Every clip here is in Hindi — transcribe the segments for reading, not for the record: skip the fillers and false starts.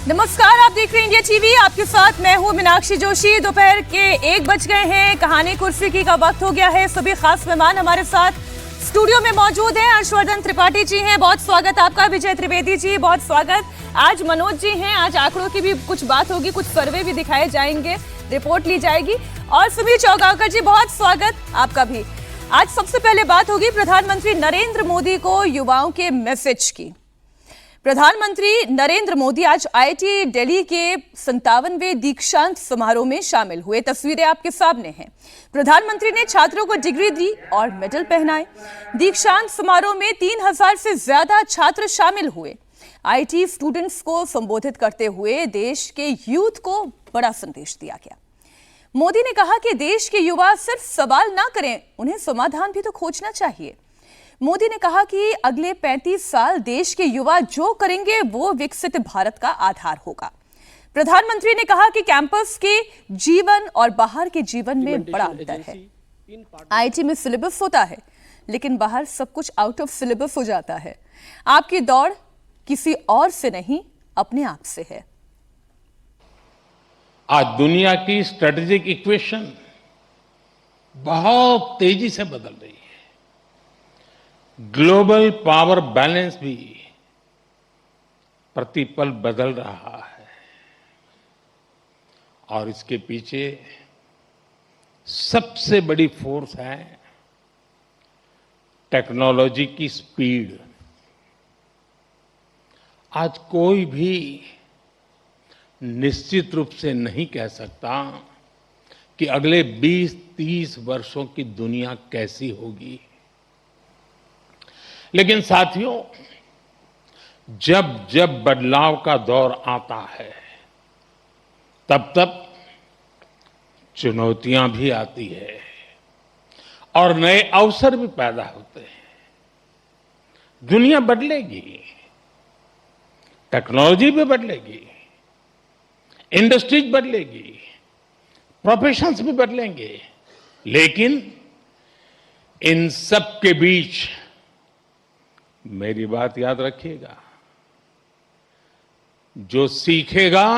नमस्कार, आप देख रहे हैं इंडिया टीवी। आपके साथ मैं हूं मीनाक्षी जोशी। दोपहर के 1 बज गए हैं। कहानी कुर्सी की का वक्त हो गया है। सभी खास मेहमान हमारे साथ स्टूडियो में मौजूद हैं। हर्षवर्धन त्रिपाठी जी हैं, बहुत स्वागत आपका। विजय त्रिवेदी जी, बहुत स्वागत। आज मनोज जी हैं। आज आंकड़ों की भी कुछ बात होगी, कुछ सर्वे भी दिखाए जाएंगे, रिपोर्ट ली जाएगी। और सुमीर चौगावकर जी, बहुत स्वागत आपका भी। आज सबसे पहले बात होगी प्रधानमंत्री नरेंद्र मोदी को युवाओं के मैसेज की। प्रधानमंत्री नरेंद्र मोदी आज आईआईटी दिल्ली के 57वें दीक्षांत समारोह में शामिल हुए। तस्वीरें आपके सामने हैं। प्रधानमंत्री ने छात्रों को डिग्री दी और मेडल पहनाए। दीक्षांत समारोह में 3000 से ज्यादा छात्र शामिल हुए। आईआईटी स्टूडेंट्स को संबोधित करते हुए देश के यूथ को बड़ा संदेश दिया गया। मोदी ने कहा कि देश के युवा सिर्फ सवाल ना करें, उन्हें समाधान भी तो खोजना चाहिए। मोदी ने कहा कि अगले 35 साल देश के युवा जो करेंगे वो विकसित भारत का आधार होगा। प्रधानमंत्री ने कहा कि कैंपस के जीवन और बाहर के जीवन में बड़ा अंतर है। आईआईटी में सिलेबस होता है, लेकिन बाहर सब कुछ आउट ऑफ सिलेबस हो जाता है। आपकी दौड़ किसी और से नहीं, अपने आप से है। आज दुनिया की स्ट्रेटेजिक इक्वेशन बहुत तेजी से बदल रही है। ग्लोबल पावर बैलेंस भी प्रतिपल बदल रहा है और इसके पीछे सबसे बड़ी फोर्स है टेक्नोलॉजी की स्पीड। आज कोई भी निश्चित रूप से नहीं कह सकता कि अगले 20-30 वर्षों की दुनिया कैसी होगी, लेकिन साथियों, जब जब बदलाव का दौर आता है तब तब चुनौतियां भी आती है और नए अवसर भी पैदा होते हैं। दुनिया बदलेगी, टेक्नोलॉजी भी बदलेगी, इंडस्ट्रीज बदलेगी, प्रोफेशंस भी बदलेंगे, लेकिन इन सब के बीच मेरी बात याद रखिएगा, जो सीखेगा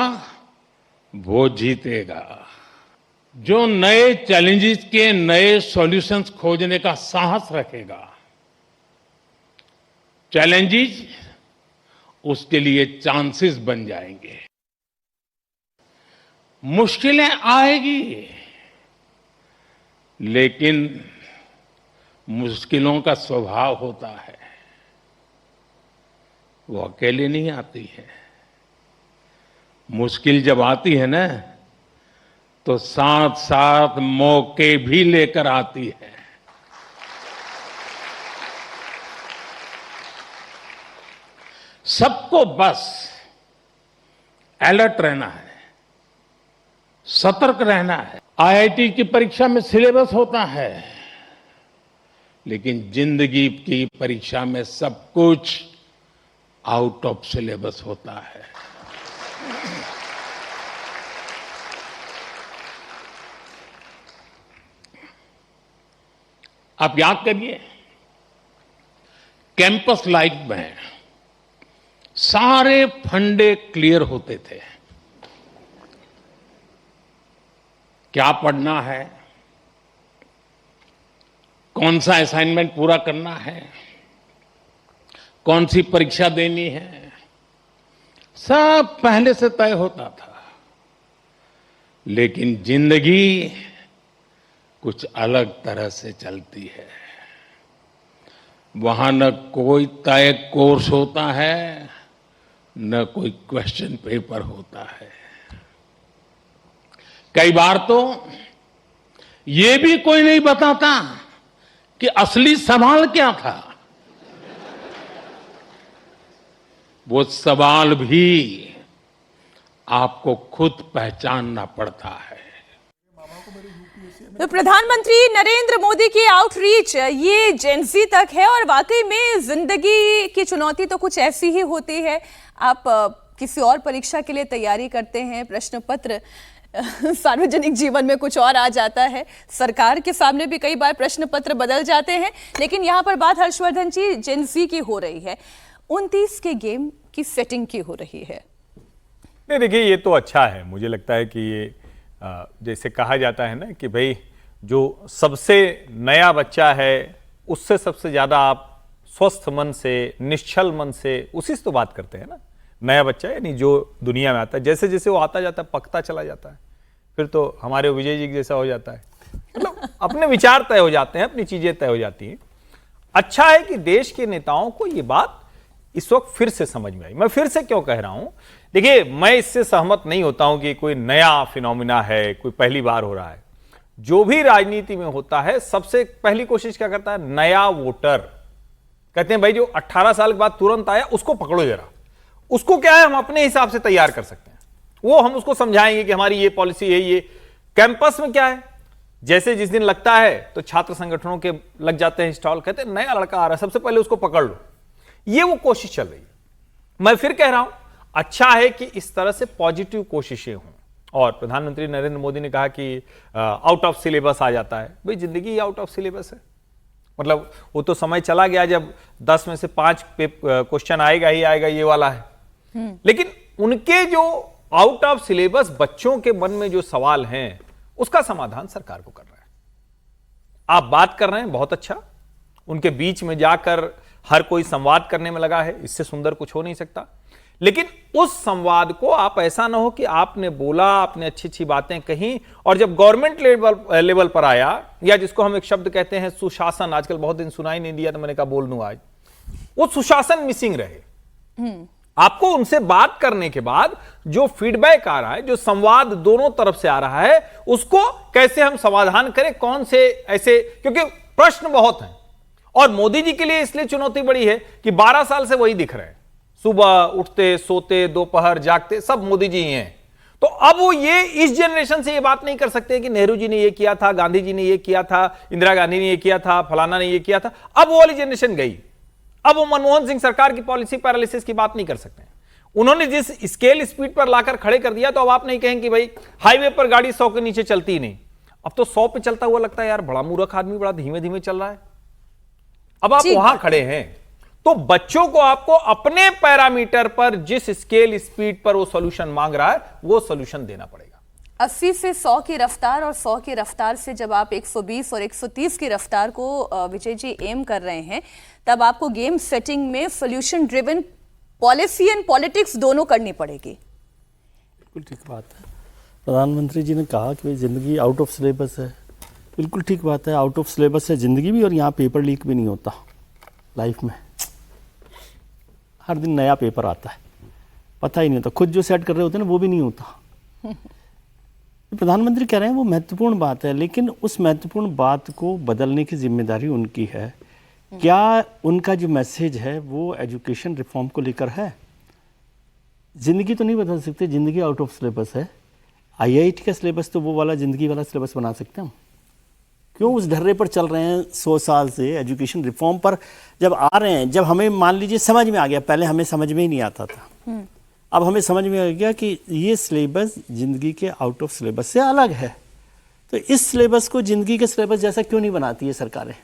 वो जीतेगा। जो नए चैलेंजेस के नए सॉल्यूशंस खोजने का साहस रखेगा, चैलेंजेस उसके लिए चांसेस बन जाएंगे। मुश्किलें आएगी, लेकिन मुश्किलों का स्वभाव होता है, वो अकेले नहीं आती है। मुश्किल जब आती है ना, तो साथ साथ मौके भी लेकर आती है। सबको बस अलर्ट रहना है, सतर्क रहना है। आईआईटी की परीक्षा में सिलेबस होता है, लेकिन जिंदगी की परीक्षा में सब कुछ आउट ऑफ सिलेबस होता है। आप याद करिए, कैंपस लाइफ में सारे फंडे क्लियर होते थे। क्या पढ़ना है, कौन सा असाइनमेंट पूरा करना है, कौन सी परीक्षा देनी है, सब पहले से तय होता था। लेकिन जिंदगी कुछ अलग तरह से चलती है। वहां न कोई तय कोर्स होता है, न कोई क्वेश्चन पेपर होता है। कई बार तो ये भी कोई नहीं बताता कि असली सवाल क्या था। वो सवाल भी आपको खुद पहचानना पड़ता है। तो प्रधानमंत्री नरेंद्र मोदी की आउटरीच ये जेनजी तक है और वाकई में जिंदगी की चुनौती तो कुछ ऐसी ही होती है। आप किसी और परीक्षा के लिए तैयारी करते हैं, प्रश्न पत्र सार्वजनिक जीवन में कुछ और आ जाता है, सरकार के सामने भी कई बार प्रश्न पत्र बदल जाते हैं। लेकिन यहाँ पर बात हर्षवर्धन जी जेनजी की हो रही है, 29 के गेम की सेटिंग की हो रही है। नहीं देखिए, ये तो अच्छा है। मुझे लगता है कि ये जैसे कहा जाता है ना कि भाई जो सबसे नया बच्चा है उससे सबसे ज्यादा आप स्वस्थ मन से, निश्चल मन से उसी से तो बात करते हैं ना। नया बच्चा यानी जो दुनिया में आता है, जैसे जैसे वो आता जाता है पकता चला जाता है, फिर तो हमारे विजय जी जैसा हो जाता है। मतलब अपने विचार तय हो जाते हैं, अपनी चीजें तय हो जाती हैं। अच्छा है कि देश के नेताओं को ये बात इस वक्त फिर से समझ में आई। मैं फिर से क्यों कह रहा हूं, देखिए मैं इससे सहमत नहीं होता हूं कि कोई नया फिनोमिना है, कोई पहली बार हो रहा है। जो भी राजनीति में होता है सबसे पहली कोशिश क्या करता है, नया वोटर। कहते हैं भाई जो 18 साल के बाद तुरंत आया उसको पकड़ो जरा, उसको क्या है हम अपने हिसाब से तैयार कर सकते हैं, वो हम उसको समझाएंगे कि हमारी ये पॉलिसी है। ये कैंपस में क्या है, जैसे जिस दिन लगता है तो छात्र संगठनों के लग जाते हैं स्टॉल, कहते हैं नया लड़का आ रहा है सबसे पहले उसको पकड़ लो। ये वो कोशिश चल रही है। मैं फिर कह रहा हूं, अच्छा है कि इस तरह से पॉजिटिव कोशिशें हों। और प्रधानमंत्री नरेंद्र मोदी ने कहा कि आउट ऑफ सिलेबस आ जाता है। भाई जिंदगी ही आउट ऑफ सिलेबस है। मतलब वो तो समय चला गया जब 10 में से 5 क्वेश्चन आएगा ही आएगा, ये वाला है। लेकिन उनके जो आउट ऑफ सिलेबस बच्चों के मन में जो सवाल हैं उसका समाधान सरकार को कर रहा है। आप बात कर रहे हैं, बहुत अच्छा। उनके बीच में जाकर हर कोई संवाद करने में लगा है, इससे सुंदर कुछ हो नहीं सकता। लेकिन उस संवाद को आप ऐसा ना हो कि आपने बोला, आपने अच्छी अच्छी बातें कही, और जब गवर्नमेंट लेवल पर आया, या जिसको हम एक शब्द कहते हैं सुशासन, आजकल बहुत दिन सुनाई नहीं दिया तो मैंने कहा बोल दूं आज, वो सुशासन मिसिंग रहे। आपको उनसे बात करने के बाद जो फीडबैक आ रहा है, जो संवाद दोनों तरफ से आ रहा है, उसको कैसे हम समाधान करें, कौन से ऐसे, क्योंकि प्रश्न बहुत हैं। और मोदी जी के लिए इसलिए चुनौती बड़ी है कि 12 साल से वही दिख रहे हैं, सुबह उठते, सोते, दोपहर जागते, सब मोदी जी ही हैं। तो अब वो ये इस जनरेशन से ये बात नहीं कर सकते कि नेहरू जी ने ये किया था, गांधी जी ने ये किया था, इंदिरा गांधी ने ये किया था, फलाना ने ये किया था। अब वो वाली जनरेशन गई। अब वो मनमोहन सिंह सरकार की पॉलिसी पैरालिसिस की बात नहीं कर सकते। उन्होंने जिस स्केल स्पीड पर लाकर खड़े कर दिया, तो अब आप नहीं कहेंगे कि भाई हाईवे पर गाड़ी 100 के नीचे चलती ही नहीं। अब तो 100 पे चलता हुआ लगता है यार बड़ा मूर्ख आदमी, बड़ा धीमे धीमे चल रहा है। अब आप वहां खड़े हैं, तो बच्चों को आपको अपने पैरामीटर पर जिस स्केल स्पीड पर वो सॉल्यूशन मांग रहा है, वो सॉल्यूशन देना पड़ेगा। 80 से 100 की रफ्तार और 100 की रफ्तार से जब आप 120 और 130 की रफ्तार को विजय जी एम कर रहे हैं, तब आपको गेम सेटिंग में solution driven policy and politics दोनों करनी पड़ेगी। बिल्कुल ठीक बात है। प्रधानमंत्री जी ने कहा कि भाई जिंदगी आउट ऑफ सिलेबस है। बिल्कुल ठीक बात है, आउट ऑफ सिलेबस है जिंदगी भी, और यहाँ पेपर लीक भी नहीं होता। लाइफ में हर दिन नया पेपर आता है, पता ही नहीं होता। खुद जो सेट कर रहे होते हैं ना, वो भी नहीं होता। प्रधानमंत्री कह रहे हैं वो महत्वपूर्ण बात है, लेकिन उस महत्वपूर्ण बात को बदलने की जिम्मेदारी उनकी है। क्या उनका जो मैसेज है वो एजुकेशन रिफॉर्म को लेकर है? ज़िंदगी तो नहीं बदल सकते, ज़िंदगी आउट ऑफ सिलेबस है। आईआईटी का सिलेबस तो वो वाला ज़िंदगी वाला सिलेबस बना सकते हैं हम। क्यों उस ढर्रे पर चल रहे हैं 100 साल से? एजुकेशन रिफॉर्म पर जब आ रहे हैं, जब हमें मान लीजिए समझ में आ गया, पहले हमें समझ में ही नहीं आता था, अब हमें समझ में आ गया कि ये सिलेबस ज़िंदगी के आउट ऑफ सिलेबस से अलग है, तो इस सिलेबस को ज़िंदगी के सिलेबस जैसा क्यों नहीं बनाती है सरकारें?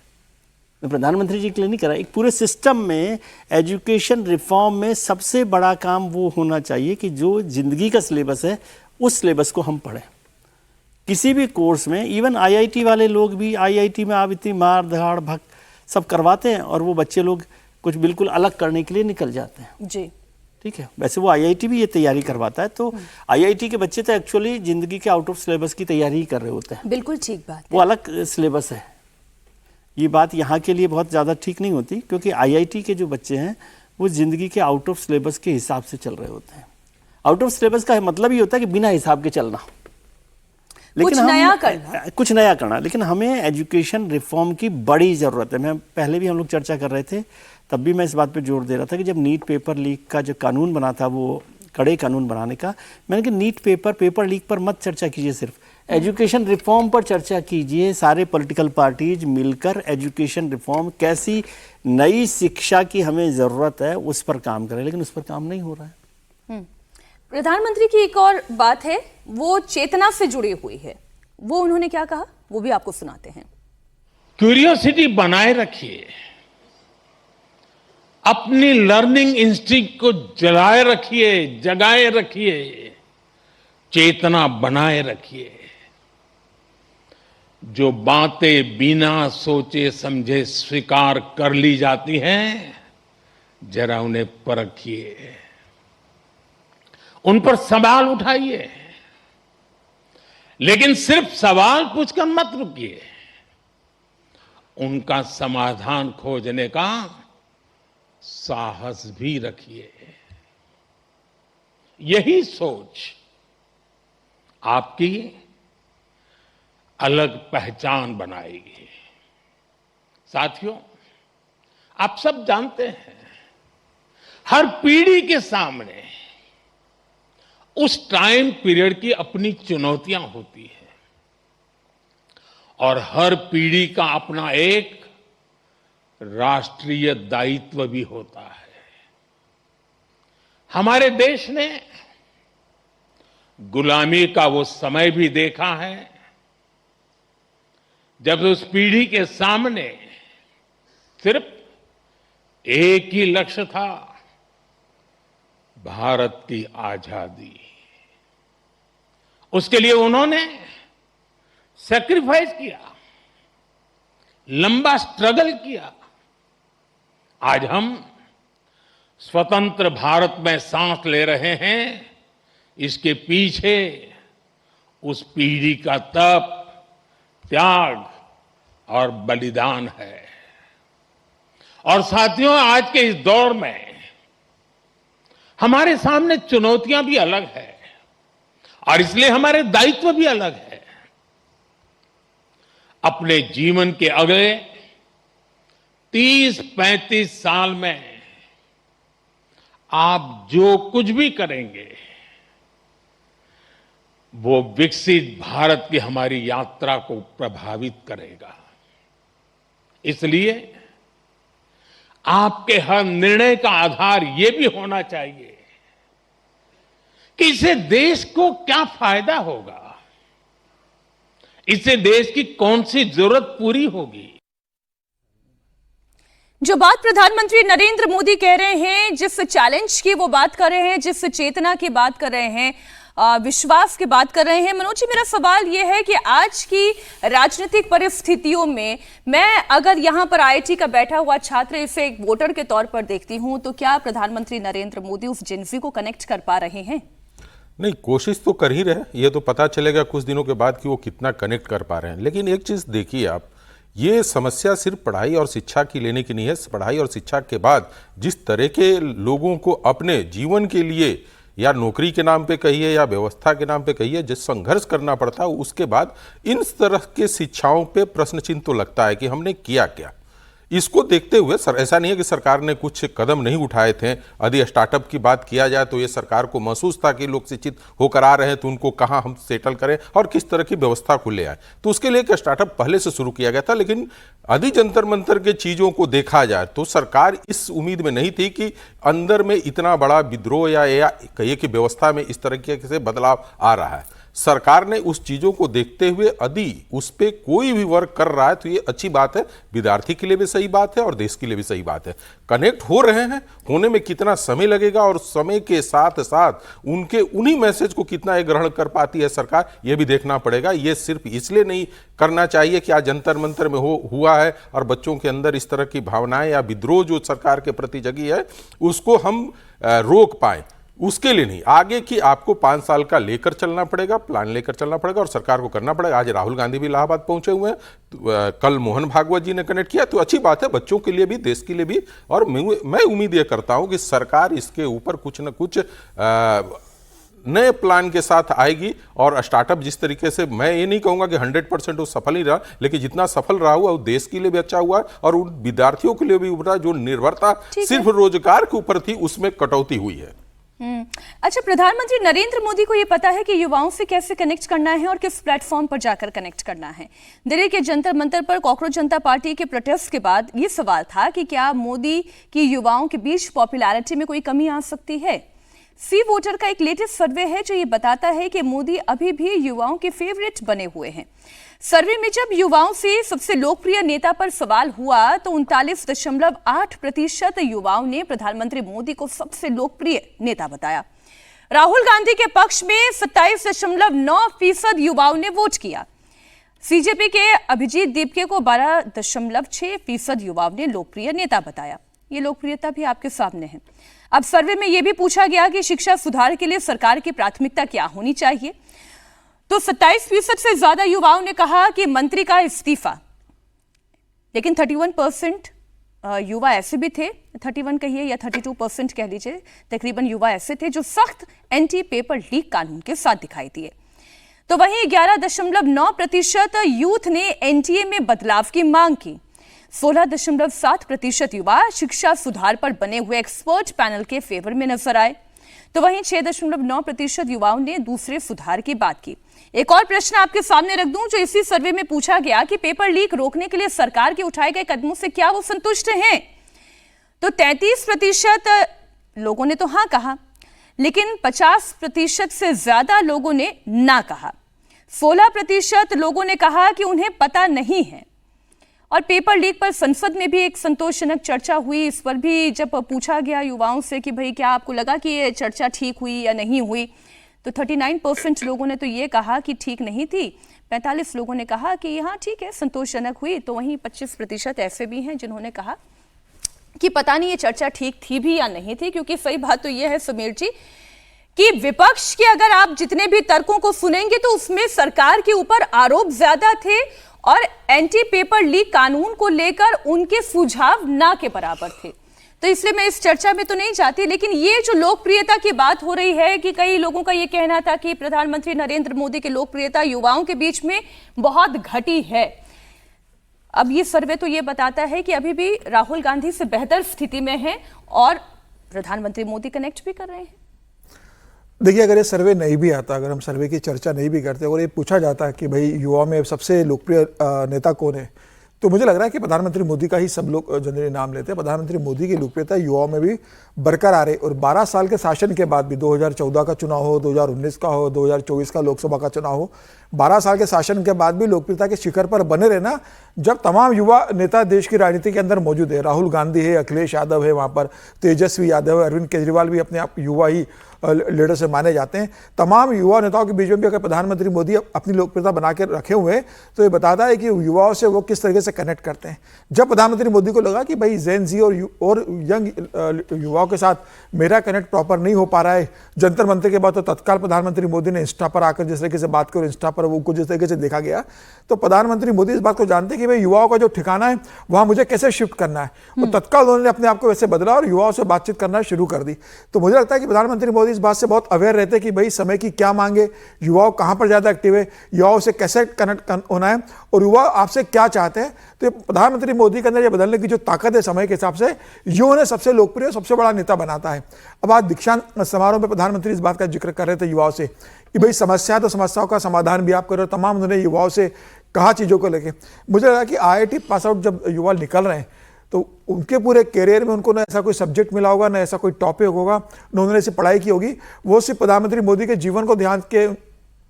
मैं प्रधानमंत्री जी के लिए नहीं कह रहा, एक पूरे सिस्टम में एजुकेशन रिफॉर्म में सबसे बड़ा काम वो होना चाहिए कि जो ज़िंदगी का सिलेबस है उस सिलेबस को हम पढ़ें। किसी भी कोर्स में, इवन आईआईटी वाले लोग भी, आईआईटी में आप इतनी मार धाड़ भग सब करवाते हैं और वो बच्चे लोग कुछ बिल्कुल अलग करने के लिए निकल जाते हैं। जी ठीक है, वैसे वो आईआईटी भी ये तैयारी करवाता है, तो आईआईटी के बच्चे तो एक्चुअली ज़िंदगी के आउट ऑफ सिलेबस की तैयारी ही कर रहे होते हैं। बिल्कुल ठीक बात है। वो अलग सिलेबस है। ये बात यहाँ के लिए बहुत ज़्यादा ठीक नहीं होती, क्योंकि आईआईटी के जो बच्चे हैं वो ज़िंदगी के आउट ऑफ सिलेबस के हिसाब से चल रहे होते हैं। आउट ऑफ सिलेबस का मतलब ही होता है कि बिना हिसाब के चलना, लेकिन कुछ नया करना। लेकिन हमें एजुकेशन रिफॉर्म की बड़ी ज़रूरत है। मैं पहले भी हम लोग चर्चा कर रहे थे, तब भी मैं इस बात पे जोर दे रहा था कि जब नीट पेपर लीक का जो कानून बना था, वो कड़े कानून बनाने का, मैंने कहा नीट पेपर लीक पर मत चर्चा कीजिए, सिर्फ एजुकेशन रिफॉर्म पर चर्चा कीजिए। सारे पॉलिटिकल पार्टीज मिलकर एजुकेशन रिफॉर्म, कैसी नई शिक्षा की हमें ज़रूरत है, उस पर काम करें, लेकिन उस पर काम नहीं हो रहा है। प्रधानमंत्री की एक और बात है, वो चेतना से जुड़ी हुई है। वो उन्होंने क्या कहा, वो भी आपको सुनाते हैं। क्यूरियोसिटी बनाए रखिए, अपनी लर्निंग इंस्टिंक्ट को जलाए रखिए, जगाए रखिए। चेतना बनाए रखिए। जो बातें बिना सोचे समझे स्वीकार कर ली जाती हैं, जरा उन्हें परखिए, उन पर सवाल उठाइए, लेकिन सिर्फ सवाल पूछकर मत रुकिए, उनका समाधान खोजने का साहस भी रखिए। यही सोच आपकी अलग पहचान बनाएगी। साथियों, आप सब जानते हैं, हर पीढ़ी के सामने उस टाइम पीरियड की अपनी चुनौतियां होती हैं और हर पीढ़ी का अपना एक राष्ट्रीय दायित्व भी होता है। हमारे देश ने गुलामी का वो समय भी देखा है जब उस पीढ़ी के सामने सिर्फ एक ही लक्ष्य था, भारत की आजादी। उसके लिए उन्होंने सैक्रिफाइस किया, लंबा स्ट्रगल किया। आज हम स्वतंत्र भारत में सांस ले रहे हैं, इसके पीछे उस पीढ़ी का तप, त्याग और बलिदान है। और साथियों, आज के इस दौर में हमारे सामने चुनौतियां भी अलग है और इसलिए हमारे दायित्व भी अलग है। अपने जीवन के अगले 30-35 साल में आप जो कुछ भी करेंगे, वो विकसित भारत की हमारी यात्रा को प्रभावित करेगा। इसलिए आपके हर निर्णय का आधार ये भी होना चाहिए कि इससे देश को क्या फायदा होगा, इससे देश की कौन सी जरूरत पूरी होगी। जो बात प्रधानमंत्री नरेंद्र मोदी कह रहे हैं, जिस चैलेंज की वो बात कर रहे हैं, जिस चेतना की बात कर रहे हैं, विश्वास की बात कर रहे हैं, मनोज जी, मेरा सवाल यह है कि आज की राजनीतिक परिस्थितियों में मैं अगर यहां पर आईआईटी का बैठा हुआ छात्र इसे एक वोटर के तौर पर देखती हूं, तो क्या प्रधानमंत्री नरेंद्र मोदी उस जेनजी को कनेक्ट कर पा रहे हैं? नहीं, कोशिश तो कर ही रहे। ये तो पता चलेगा कुछ दिनों के बाद कि वो कितना कनेक्ट कर पा रहे हैं। लेकिन एक चीज़ देखिए आप, ये समस्या सिर्फ पढ़ाई और शिक्षा की लेने की नहीं है। पढ़ाई और शिक्षा के बाद जिस तरह के लोगों को अपने जीवन के लिए या नौकरी के नाम पे कहिए या व्यवस्था के नाम पे कहिए जिस संघर्ष करना पड़ता है, उसके बाद इन तरह के शिक्षाओं पे प्रश्न चिन्ह तो लगता है कि हमने किया क्या। इसको देखते हुए ऐसा नहीं है कि सरकार ने कुछ कदम नहीं उठाए थे। यदि स्टार्टअप की बात किया जाए तो ये सरकार को महसूस था कि लोग शिक्षित होकर आ रहे हैं, तो उनको कहाँ हम सेटल करें और किस तरह की व्यवस्था को ले आए। तो उसके लिए एक स्टार्टअप पहले से शुरू किया गया था। लेकिन यदि जंतर मंतर के चीज़ों को देखा जाए तो सरकार इस उम्मीद में नहीं थी कि अंदर में इतना बड़ा विद्रोह या कहिए कि व्यवस्था में इस तरह से बदलाव आ रहा है। सरकार ने उस चीज़ों को देखते हुए यदि उस पर कोई भी वर्क कर रहा है तो ये अच्छी बात है। विद्यार्थी के लिए भी सही बात है और देश के लिए भी सही बात है। कनेक्ट हो रहे हैं, होने में कितना समय लगेगा और समय के साथ साथ उनके उन्हीं मैसेज को कितना ये ग्रहण कर पाती है सरकार, ये भी देखना पड़ेगा। ये सिर्फ इसलिए नहीं करना चाहिए कि आज जंतर मंतर में हुआ है और बच्चों के अंदर इस तरह की भावनाएं या विद्रोह जो सरकार के प्रति जगी है उसको हम रोक पाए, उसके लिए नहीं। आगे की आपको 5 साल का लेकर चलना पड़ेगा, प्लान लेकर चलना पड़ेगा और सरकार को करना पड़ेगा। आज राहुल गांधी भी इलाहाबाद पहुंचे हुए हैं, कल मोहन भागवत जी ने कनेक्ट किया, तो अच्छी बात है बच्चों के लिए भी, देश के लिए भी। और मैं उम्मीद ये करता हूं कि सरकार इसके ऊपर कुछ न कुछ नए प्लान के साथ आएगी। और स्टार्टअप जिस तरीके से, मैं ये नहीं कहूंगा कि 100% वो सफल ही रहा, लेकिन जितना सफल रहा हुआ वो देश के लिए भी अच्छा हुआ और उन विद्यार्थियों के लिए भी उभरा जो निर्भरता सिर्फ रोजगार के ऊपर थी, उसमें कटौती हुई है। अच्छा, प्रधानमंत्री नरेंद्र मोदी को यह पता है कि युवाओं से कैसे कनेक्ट करना है और किस प्लेटफॉर्म पर जाकर कनेक्ट करना है। दिल्ली के जंतर मंतर पर कॉकरोच जनता पार्टी के प्रोटेस्ट के बाद यह सवाल था कि क्या मोदी की युवाओं के बीच पॉपुलैरिटी में कोई कमी आ सकती है। सी वोटर का एक लेटेस्ट सर्वे है जो ये बताता है कि मोदी अभी भी युवाओं के फेवरेट बने हुए हैं। सर्वे में जब युवाओं से सबसे लोकप्रिय नेता पर सवाल हुआ तो 39.8% युवाओं ने प्रधानमंत्री मोदी को सबसे लोकप्रिय नेता बताया। राहुल गांधी के पक्ष में 27.9% युवाओं ने वोट किया। सीजेपी के अभिजीत दीपके को 12.6% युवाओं ने लोकप्रिय नेता बताया। ये लोकप्रियता भी आपके सामने है। अब सर्वे में यह भी पूछा गया कि शिक्षा सुधार के लिए सरकार की प्राथमिकता क्या होनी चाहिए, तो 27% से ज्यादा युवाओं ने कहा कि मंत्री का इस्तीफा, लेकिन 31% युवा ऐसे भी थे, 31 कहिए या 32% कह लीजिए, तकरीबन युवा ऐसे थे जो सख्त एंटी पेपर लीक कानून के साथ दिखाई दिए। तो वहीं 11.9% यूथ ने एनटीए में बदलाव की मांग की। 16.7% युवा शिक्षा सुधार पर बने हुए एक्सपर्ट पैनल के फेवर में नजर आए। तो वहीं 6.9% युवाओं ने दूसरे सुधार की बात की। एक और प्रश्न आपके सामने रख दूं जो इसी सर्वे में पूछा गया कि पेपर लीक रोकने के लिए सरकार के उठाए गए कदमों से क्या वो संतुष्ट हैं, तो 33% लोगों ने तो हाँ कहा, लेकिन 50% से ज्यादा लोगों ने ना कहा। 16% लोगों ने कहा कि उन्हें पता नहीं है। और पेपर लीक पर संसद में भी एक संतोषजनक चर्चा हुई। इस पर भी जब पूछा गया युवाओं से कि भाई क्या आपको लगा कि ये चर्चा ठीक हुई या नहीं हुई, तो 39% लोगों ने तो ये कहा कि ठीक नहीं थी, 45 लोगों ने कहा कि हाँ ठीक है संतोषजनक हुई। तो वहीं 25% ऐसे भी हैं जिन्होंने कहा कि पता नहीं ये चर्चा ठीक थी भी या नहीं थी। क्योंकि सही बात तो ये है समीर जी कि विपक्ष के अगर आप जितने भी तर्कों को सुनेंगे तो उसमें सरकार के ऊपर आरोप ज्यादा थे और एंटी पेपर लीक कानून को लेकर उनके सुझाव ना के बराबर थे। तो इसलिए मैं इस चर्चा में तो नहीं जाती, लेकिन ये जो लोकप्रियता की बात हो रही है कि कई लोगों का ये कहना था कि प्रधानमंत्री नरेंद्र मोदी की लोकप्रियता युवाओं के बीच में बहुत घटी है। अब ये सर्वे तो ये बताता है कि अभी भी राहुल गांधी से बेहतर स्थिति में है और प्रधानमंत्री मोदी कनेक्ट भी कर रहे हैं। देखिए, अगर ये सर्वे नहीं भी आता, अगर हम सर्वे की चर्चा नहीं भी करते और ये पूछा जाता है कि भाई युवा में सबसे लोकप्रिय नेता कौन है, तो मुझे लग रहा है कि प्रधानमंत्री मोदी का ही सब लोग जनरली नाम लेते हैं। प्रधानमंत्री मोदी की लोकप्रियता युवाओं में भी बरकरार है और 12 साल के शासन के बाद भी 2014 का चुनाव हो, 2019 का हो, 2024 का लोकसभा का चुनाव हो, 12 साल के शासन के बाद भी लोकप्रियता के शिखर पर बने रहना, जब तमाम युवा नेता देश की राजनीति के अंदर मौजूद है। राहुल गांधी है, अखिलेश यादव है, वहाँ पर तेजस्वी यादव है, अरविंद केजरीवाल भी अपने आप युवा ही लीडर से माने जाते हैं। तमाम युवा नेताओं के बीच में भी अगर प्रधानमंत्री मोदी अपनी लोकप्रियता बना के रखे हुए हैं तो ये बताता है कि युवाओं से वो किस तरीके से कनेक्ट करते हैं। जब प्रधानमंत्री मोदी को लगा कि भाई जेन जी और यंग युवाओं के साथ मेरा कनेक्ट प्रॉपर नहीं हो पा रहा है, जंतर मंतर के बाद तो तत्काल प्रधानमंत्री मोदी ने इंस्टा पर आकर जिस तरीके से बात की और इंस्टा पर वो जिस तरीके से देखा गया, तो प्रधानमंत्री मोदी इस बात को जानते हैं कि भाई युवाओं का जो ठिकाना है वहाँ मुझे कैसे शिफ्ट करना है, और तत्काल उन्होंने अपने आप को वैसे बदला और युवाओं से बातचीत करना शुरू कर दी। तो मुझे लगता है कि प्रधानमंत्री मोदी इस बात से बहुत अवेयर रहते हैं कि भाई समय की क्या मांगे, युवाओं कहाँ पर ज़्यादा एक्टिव है, युवाओं से कैसे कनेक्ट होना है और युवा आपसे क्या चाहते हैं। तो प्रधानमंत्री मोदी के अंदर ये बदलने की जो ताकत है समय के हिसाब से, ये उन्हें सबसे लोकप्रिय सबसे बड़ा नेता बनाता है। अब आज दीक्षांत समारोह में प्रधानमंत्री इस बात का जिक्र कर रहे थे युवाओं से कि भाई समस्या तो समस्याओं का समाधान भी आप करो। तमाम उन्होंने युवाओं से कहा चीज़ों को लेके। मुझे लगा कि IIT पास आउट जब युवा निकल रहे हैं तो उनके पूरे करियर में उनको ना ऐसा कोई सब्जेक्ट मिला होगा, ना ऐसा कोई टॉपिक होगा, ना उन्होंने ऐसी पढ़ाई की होगी, वो सिर्फ प्रधानमंत्री मोदी के जीवन को ध्यान के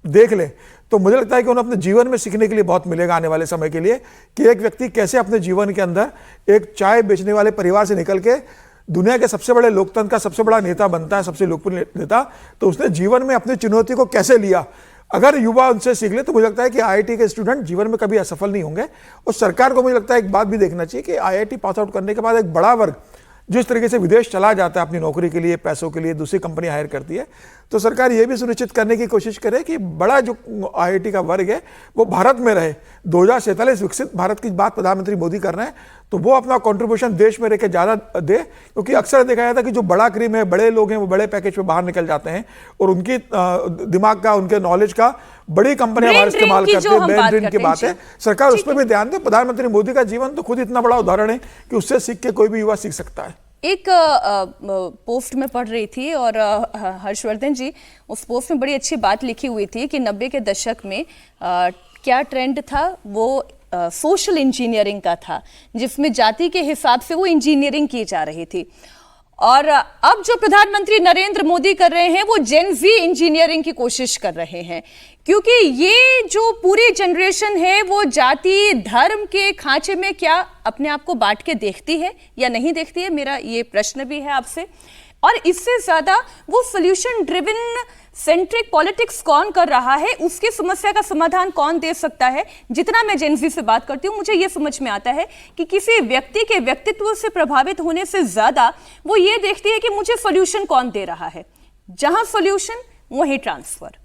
देख ले तो मुझे लगता है कि उन्हें अपने जीवन में सीखने के लिए बहुत मिलेगा आने वाले समय के लिए, कि एक व्यक्ति कैसे अपने जीवन के अंदर एक चाय बेचने वाले परिवार से निकल के दुनिया के सबसे बड़े लोकतंत्र का सबसे बड़ा नेता बनता है, सबसे लोकप्रिय नेता। तो उसने जीवन में अपनी चुनौती को कैसे लिया, अगर युवा उनसे सीख ले तो मुझे लगता है कि IIT के स्टूडेंट जीवन में कभी असफल नहीं होंगे। और सरकार को मुझे लगता है एक बात भी देखना चाहिए कि IIT पास आउट करने के बाद एक बड़ा वर्ग जिस तरीके से विदेश चला जाता है अपनी नौकरी के लिए, पैसों के लिए, दूसरी कंपनी हायर करती है, तो सरकार ये भी सुनिश्चित करने की कोशिश करे कि बड़ा जो IIT का वर्ग है वो भारत में रहे। 2047 विकसित भारत की बात प्रधानमंत्री मोदी कर रहे हैं, तो वो अपना कंट्रीब्यूशन देश में रह के ज़्यादा दे, क्योंकि अक्सर देखा जाता है कि जो बड़ा क्रीम है, बड़े लोग हैं, वो बड़े पैकेज पे बाहर निकल जाते हैं और उनकी दिमाग का, उनके नॉलेज का बड़ी कंपनियां बाहर इस्तेमाल करती है। ब्रेन ड्रेन की बात है, सरकार उस पर भी ध्यान दे। प्रधानमंत्री मोदी का जीवन तो खुद इतना बड़ा उदाहरण है कि उससे सीख के कोई भी युवा सीख सकता है। एक पोस्ट में पढ़ रही थी और हर्षवर्धन जी उस पोस्ट में बड़ी अच्छी बात लिखी हुई थी कि 90 के दशक में क्या ट्रेंड था, वो सोशल इंजीनियरिंग का था, जिसमें जाति के हिसाब से वो इंजीनियरिंग की जा रही थी। और अब जो प्रधानमंत्री नरेंद्र मोदी कर रहे हैं वो जेन जी इंजीनियरिंग की कोशिश कर रहे हैं, क्योंकि ये जो पूरी जनरेशन है वो जाति धर्म के खांचे में क्या अपने आप को बांट के देखती है या नहीं देखती है, मेरा ये प्रश्न भी है आपसे। और इससे ज्यादा वो सोल्यूशन ड्रिवन सेंट्रिक पॉलिटिक्स कौन कर रहा है, उसकी समस्या का समाधान कौन दे सकता है। जितना मैं जेनजी से बात करती हूँ मुझे ये समझ में आता है कि किसी व्यक्ति के व्यक्तित्व से प्रभावित होने से ज्यादा वो ये देखती है कि मुझे सोल्यूशन कौन दे रहा है। जहां सोल्यूशन वहीं ट्रांसफर।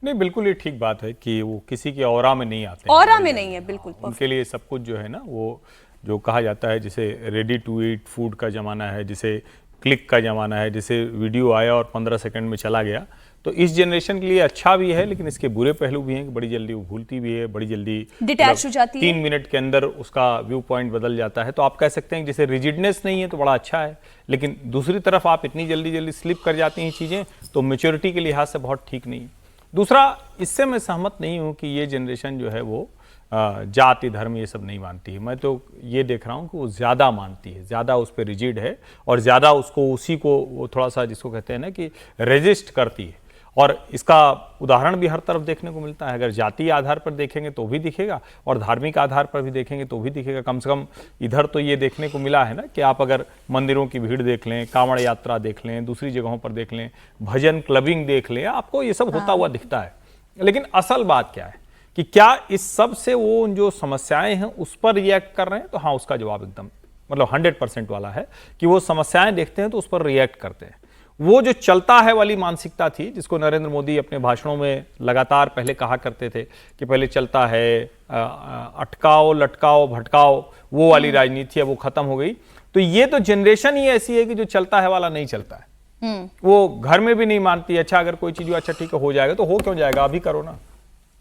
नहीं, बिल्कुल ये ठीक बात है कि वो किसी के ऑरा में नहीं आते, ऑरा में नहीं है, बिल्कुल उनके लिए सब कुछ जो है ना, वो जो कहा जाता है जिसे रेडी टू ईट फूड का ज़माना है, जिसे क्लिक का ज़माना है, जिसे वीडियो आया और 15 सेकंड में चला गया, तो इस जनरेशन के लिए अच्छा भी है, लेकिन इसके बुरे पहलू भी हैं कि बड़ी जल्दी वो भूलती भी है, बड़ी जल्दी डिटैच हो जाती है, 3 मिनट के अंदर उसका व्यू पॉइंट बदल जाता है। तो आप कह सकते हैं कि जैसे रिजिडनेस नहीं है तो बड़ा अच्छा है, लेकिन दूसरी तरफ आप इतनी जल्दी स्लिप कर जाती हैं चीज़ें, तो मेच्योरिटी के लिहाज से बहुत ठीक नहीं है। दूसरा, इससे मैं सहमत नहीं हूँ कि ये जनरेशन जो है वो जाति धर्म ये सब नहीं मानती है। मैं तो ये देख रहा हूँ कि वो ज़्यादा मानती है, ज़्यादा उस पर रिजिड है और ज़्यादा उसको उसी को वो थोड़ा सा जिसको कहते हैं ना कि रेजिस्ट करती है। और इसका उदाहरण भी हर तरफ देखने को मिलता है। अगर जातीय आधार पर देखेंगे तो भी दिखेगा और धार्मिक आधार पर भी देखेंगे तो भी दिखेगा। कम से कम इधर तो ये देखने को मिला है ना कि आप अगर मंदिरों की भीड़ देख लें, कांवड़ यात्रा देख लें, दूसरी जगहों पर देख लें, भजन क्लबिंग देख लें, आपको ये सब होता हुआ दिखता है। लेकिन असल बात क्या है कि क्या इस सब से वो जो समस्याएं हैं उस पर रिएक्ट कर रहे हैं? तो हाँ, उसका जवाब एकदम मतलब 100% वाला है कि वो समस्याएं देखते हैं तो उस पर रिएक्ट करते हैं। वो जो चलता है वाली मानसिकता थी जिसको नरेंद्र मोदी अपने भाषणों में लगातार पहले कहा करते थे कि पहले चलता है अटकाओ लटकाओ भटकाओ, वो वाली राजनीति है, वो खत्म हो गई। तो ये तो जनरेशन ही ऐसी है कि जो चलता है वाला नहीं चलता है। वो घर में भी नहीं मानती। अच्छा, अगर कोई चीज अच्छा ठीक हो जाएगा तो हो क्यों जाएगा, अभी करो ना।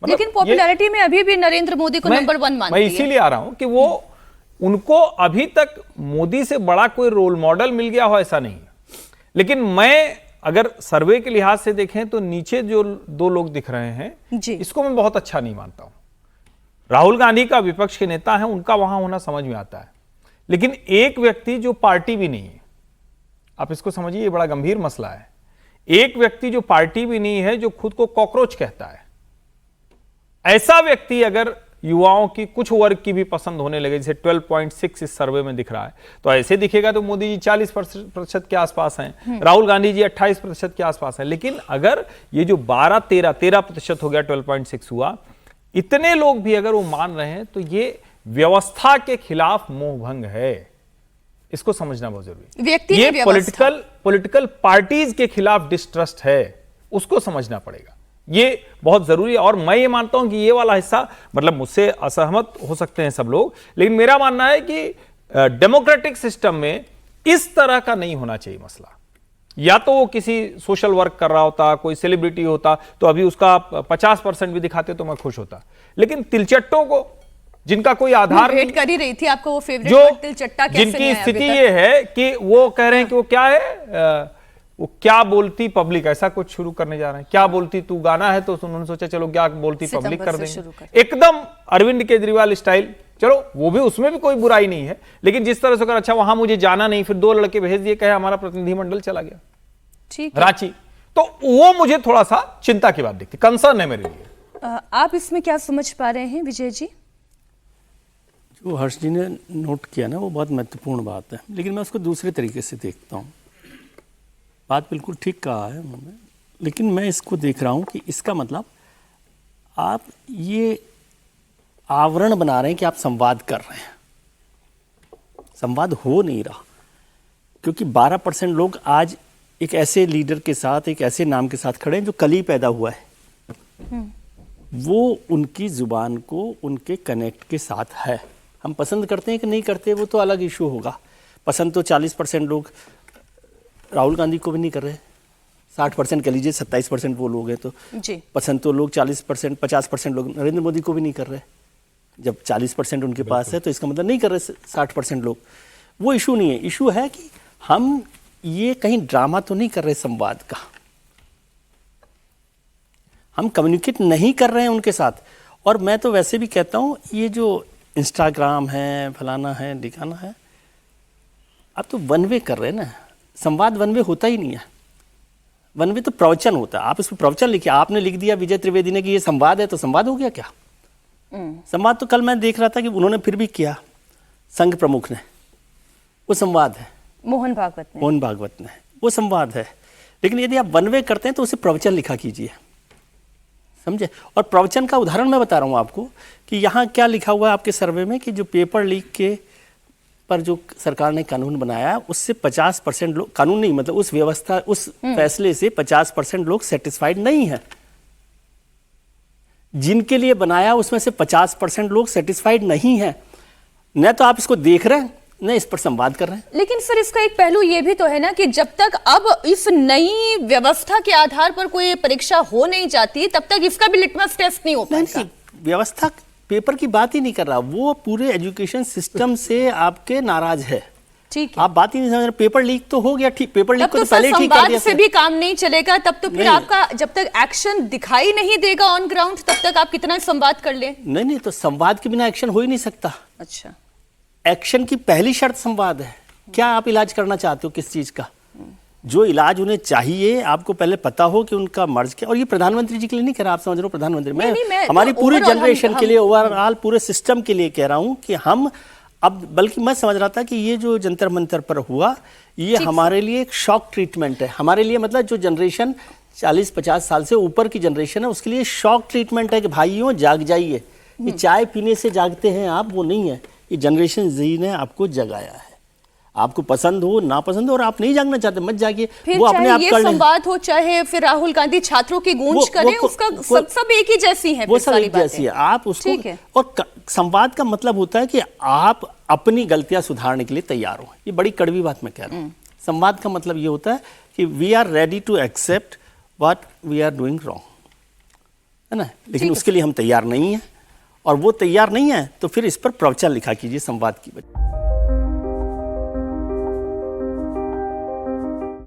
लेकिन पॉपुलैरिटी में अभी भी नरेंद्र मोदी को नंबर 1 मानती है। मैं इसीलिए आ रहा हूं कि वो उनको अभी तक मोदी से बड़ा कोई रोल मॉडल मिल गया हो ऐसा नहीं। लेकिन मैं अगर सर्वे के लिहाज से देखें तो नीचे जो 2 लोग दिख रहे हैं इसको मैं बहुत अच्छा नहीं मानता हूं। राहुल गांधी का विपक्ष के नेता है, उनका वहां होना समझ में आता है, लेकिन एक व्यक्ति जो पार्टी भी नहीं है, आप इसको समझिए, ये बड़ा गंभीर मसला है। एक व्यक्ति जो पार्टी भी नहीं है, जो खुद को कॉकरोच कहता है, ऐसा व्यक्ति अगर युवाओं की कुछ वर्ग की भी पसंद होने लगे, जैसे 12.6 इस सर्वे में दिख रहा है, तो ऐसे दिखेगा तो मोदी जी 40% के आसपास हैं, राहुल गांधी जी 28% के आसपास हैं। लेकिन अगर ये जो 13% हो गया, 12.6 हुआ, इतने लोग भी अगर वो मान रहे हैं तो ये व्यवस्था के खिलाफ मोहभंग है। इसको समझना बहुत जरूरी है। ये पॉलिटिकल पार्टीज के खिलाफ डिस्ट्रस्ट है, उसको समझना पड़ेगा। ये बहुत जरूरी है। और मैं ये मानता हूं कि ये वाला हिस्सा, मतलब मुझसे असहमत हो सकते हैं सब लोग, लेकिन मेरा मानना है कि डेमोक्रेटिक सिस्टम में इस तरह का नहीं होना चाहिए मसला। या तो वो किसी सोशल वर्क कर रहा होता, कोई सेलिब्रिटी होता, तो अभी उसका 50% भी दिखाते तो मैं खुश होता। लेकिन तिलचट्टों को, जिनका कोई आधार नहीं, कर ही रही थी आपको वो फेवरेट वर्ड तिलचट्टा कैसे, जिनकी स्थिति ये है कि वो कह रहे हैं कि वो क्या है, वो क्या बोलती पब्लिक, ऐसा कुछ शुरू करने जा रहे हैं। क्या बोलती तू गाना है, तो उन्होंने सोचा चलो क्या बोलती पब्लिक कर देंगे, एकदम अरविंद केजरीवाल स्टाइल। चलो वो भी, उसमें भी कोई बुराई नहीं है, लेकिन जिस तरह से कर, अच्छा वहां मुझे जाना नहीं, फिर 2 लड़के भेज दिए, कहे हमारा प्रतिनिधिमंडल चला गया, ठीक रांची, तो वो मुझे थोड़ा सा चिंता की बात दिखती, कंसर्न है मेरे लिए। आप इसमें क्या समझ पा रहे हैं विजय जी? जो हर्ष जी ने नोट किया ना, वो बहुत महत्वपूर्ण बात है, लेकिन मैं उसको दूसरे तरीके से देखता हूँ। बात बिल्कुल ठीक कहा है उन्होंने, लेकिन मैं इसको देख रहा हूँ कि इसका मतलब आप ये आवरण बना रहे हैं कि आप संवाद कर रहे हैं। संवाद हो नहीं रहा, क्योंकि 12% लोग आज एक ऐसे लीडर के साथ, एक ऐसे नाम के साथ खड़े हैं जो कल ही पैदा हुआ है। वो उनकी जुबान को उनके कनेक्ट के साथ है। हम पसंद करते हैं कि नहीं करते, वो तो अलग इशू होगा। पसंद तो 40% लोग राहुल गांधी को भी नहीं कर रहे, 60% कह लीजिए, 27% वो लोग हैं, तो जी। पसंद तो लोग 40%, 50% लोग नरेंद्र मोदी को भी नहीं कर रहे। जब 40% उनके पास है तो इसका मतलब नहीं कर रहे 60% लोग। वो इशू नहीं है। इशू है कि हम ये कहीं ड्रामा तो नहीं कर रहे संवाद का, हम कम्युनिकेट नहीं कर रहे हैं उनके साथ। और मैं तो वैसे भी कहता हूँ, ये जो इंस्टाग्राम है, फलाना है, दिखाना है, अब तो वन वे कर रहे हैं ना। संवाद वन वे होता ही नहीं है, वन वे तो प्रवचन होता है। आप इसमें प्रवचन लिखिए, आपने लिख दिया विजय त्रिवेदी ने कि ये संवाद है, तो संवाद हो गया क्या? संवाद तो कल मैं देख रहा था कि उन्होंने फिर भी किया, संघ प्रमुख ने, वो संवाद है। मोहन भागवत ने वो संवाद है। लेकिन यदि आप वन वे करते हैं तो उसे प्रवचन लिखा कीजिए, समझे। और प्रवचन का उदाहरण मैं बता रहा हूँ आपको कि यहाँ क्या लिखा हुआ है आपके सर्वे में कि जो पेपर लीक के पर जो सरकार ने कानून बनाया उससे 50% लोग, कानून नहीं मतलब उस व्यवस्था, उस फैसले से 50% लोग सेटिस्फाइड नहीं है। जिनके लिए बनाया उसमें से 50% लोग सेटिस्फाइड नहीं है। न तो आप इसको देख रहे हैं न इस पर संवाद कर रहे हैं। लेकिन सर इसका एक पहलू ये भी तो है ना कि जब तक अब इस नई व्यवस्था के आधार पर कोई परीक्षा हो नहीं जाती तब तक इसका भी लिटमस टेस्ट नहीं हो पाएगा। व्यवस्था पेपर की बात ही नहीं कर रहा, वो पूरे एजुकेशन सिस्टम से आपके नाराज है। ठीक है, आप बात ही नहीं समझ रहे। पेपर लीक तो हो गया, ठीक, पेपर लीक को तो पहले ठीक कर संवाद दिया से भी काम नहीं चलेगा। तब तो फिर नहीं। आपका जब तक एक्शन दिखाई नहीं देगा ऑन ग्राउंड तब तक आप कितना संवाद कर ले। नहीं, तो संवाद के बिना एक्शन हो ही नहीं सकता। अच्छा, एक्शन की पहली शर्त संवाद है। क्या आप इलाज करना चाहते हो, किस चीज का? जो इलाज उन्हें चाहिए आपको पहले पता हो कि उनका मर्ज क्या। और ये प्रधानमंत्री जी के लिए नहीं कह रहा, आप समझ रहे हो प्रधानमंत्री, मैं हमारी तो पूरी overall जनरेशन के लिए, ओवरऑल पूरे सिस्टम के लिए कह रहा हूं कि हम अब, बल्कि मैं समझ रहा था कि ये जो जंतर मंतर पर हुआ ये हमारे लिए एक शॉक ट्रीटमेंट है। हमारे लिए मतलब जो जनरेशन 40-50 साल से ऊपर की जनरेशन है उसके लिए शॉक ट्रीटमेंट है कि भाइयों जाग जाइए। ये चाय पीने से जागते हैं आप, वो नहीं है। ये जनरेशन जी ने आपको जगाया है। आपको पसंद हो ना पसंद हो और आप नहीं जागना चाहते मत जागिए, फिर वो अपने आप ये कर लें। संवाद हो चाहे फिर राहुल गांधी छात्रों की गूंज करें, उसका सब एक ही जैसी है। वो सब एक जैसी है। आप उसको, ठीक है। और संवाद का मतलब होता है कि आप अपनी गलतियां सुधारने के लिए तैयार हो। ये बड़ी कड़वी बात मैं कह रहा हूँ। संवाद का मतलब ये होता है कि we are ready to accept what we are doing wrong, है ना। लेकिन उसके लिए हम तैयार नहीं है, और वो तैयार नहीं है तो फिर इस पर प्रवचन लिखा कीजिए संवाद की वजह।